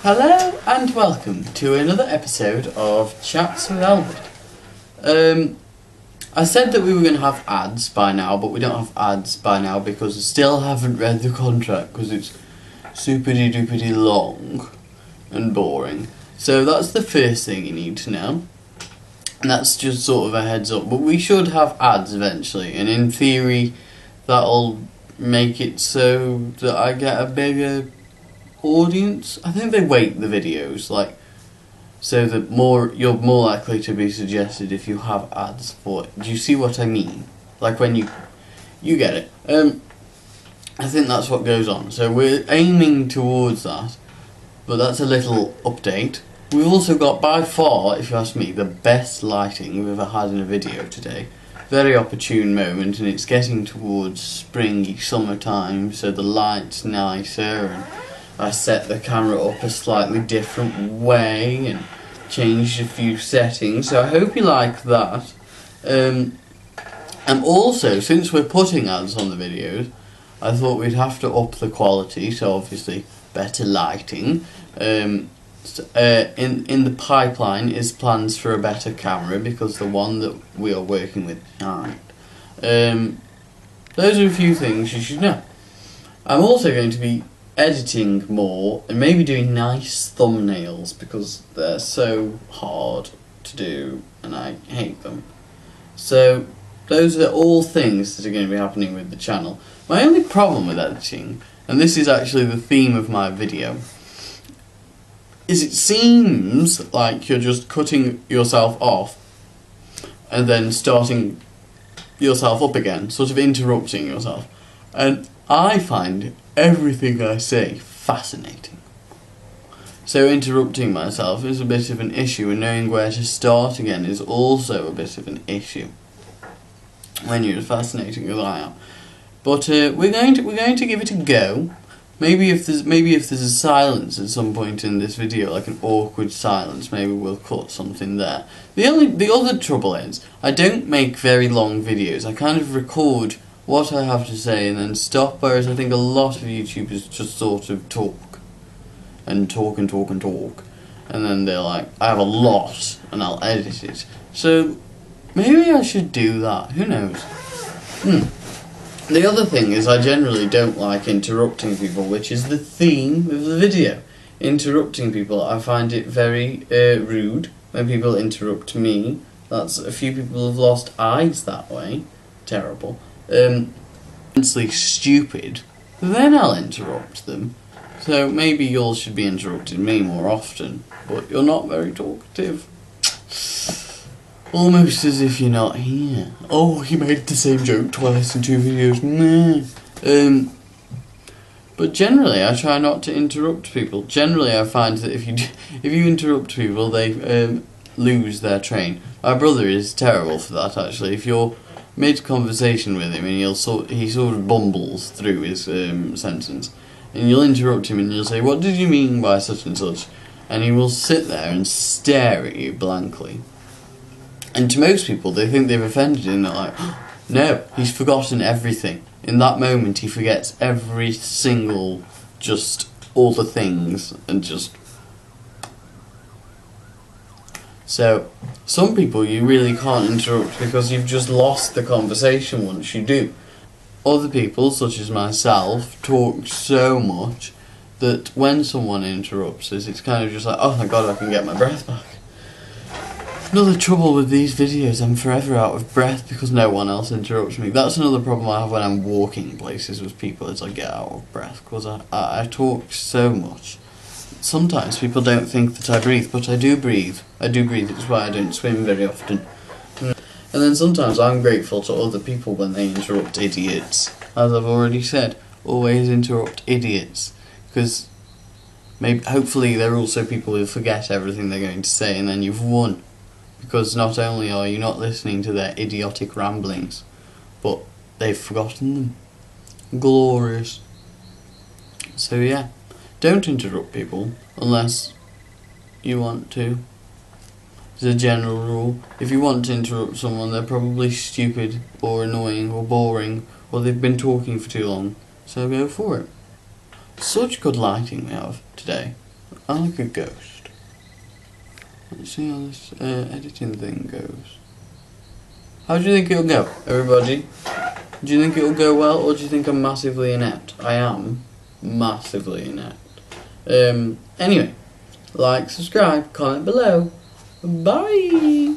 Hello and welcome to another episode of Chats with Albert. I said that we were going to have ads by now, but we don't have ads by now because I still haven't read the contract because it's superdy doopity long and boring. So that's the first thing you need to know. And that's just sort of a heads up. But we should have ads eventually, and in theory that'll make it so that I get a bigger audience. I think they weight the videos so that you're more likely to be suggested if you have ads for it. Do you see what I mean? Like when you get it. I think that's what goes on. So we're aiming towards that, but that's a little update. We've also got, by far, if you ask me, the best lighting we've ever had in a video today. Very opportune moment, and it's getting towards springy summertime, so the light's nicer, and I set the camera up a slightly different way and changed a few settings, so I hope you like that. And also, since we're putting ads on the videos, I thought we'd have to up the quality, so obviously better lighting. In the pipeline is plans for a better camera because the one that we are working with can't. Those are a few things you should know. I'm also going to be editing more and maybe doing nice thumbnails because they're so hard to do and I hate them. So those are all things that are going to be happening with the channel. My only problem with editing, and this is actually the theme of my video, is it seems like you're just cutting yourself off and then starting yourself up again, sort of interrupting yourself. And I find everything I say fascinating. So interrupting myself is a bit of an issue, and knowing where to start again is also a bit of an issue when you're as fascinating as I am. But we're going to give it a go. Maybe if there's a silence at some point in this video, like an awkward silence, maybe we'll cut something there. The other trouble is I don't make very long videos. I kind of record what I have to say and then stop, whereas I think a lot of YouTubers just sort of talk and talk and talk and talk, and then they're like, I have a lot and I'll edit it. So maybe I should do that, who knows. The other thing is I generally don't like interrupting people, which is the theme of the video. Interrupting people, I find it very rude when people interrupt me. That's a few people have lost eyes that way. Terrible. Immensely stupid, then I'll interrupt them. So maybe you all should be interrupting me more often, but you're not very talkative. Almost as if you're not here. Oh, he made the same joke twice in 2 videos. Nah. But generally, I try not to interrupt people. Generally, I find that if you interrupt people, they lose their train. My brother is terrible for that. Actually, if you're mid-conversation with him and he sort of bumbles through his sentence, and you'll interrupt him and you'll say, "What did you mean by such and such?" And he will sit there and stare at you blankly. And to most people, they think they've offended him, and they're like, no, he's forgotten everything. In that moment, he forgets every single, just all the things, and just... So, some people you really can't interrupt because you've just lost the conversation once you do. Other people, such as myself, talk so much that when someone interrupts us, it's kind of just like, oh my god, I can get my breath back. Another trouble with these videos, I'm forever out of breath because no one else interrupts me. That's another problem I have when I'm walking places with people, is I get out of breath because I talk so much. Sometimes people don't think that I breathe, but I do breathe. I do breathe, it's why I don't swim very often. And then sometimes I'm grateful to other people when they interrupt idiots. As I've already said, always interrupt idiots. Because hopefully they're also people who forget everything they're going to say and then you've won. Because not only are you not listening to their idiotic ramblings, but they've forgotten them. Glorious. So yeah, don't interrupt people unless you want to. As a general rule, if you want to interrupt someone, they're probably stupid or annoying or boring, or they've been talking for too long, so go for it. Such good lighting we have today. I'm like a ghost. Let's see how this editing thing goes. How do you think it'll go, everybody? Do you think it'll go well, or do you think I'm massively inept? I am massively inept. Anyway, like, subscribe, comment below. Bye!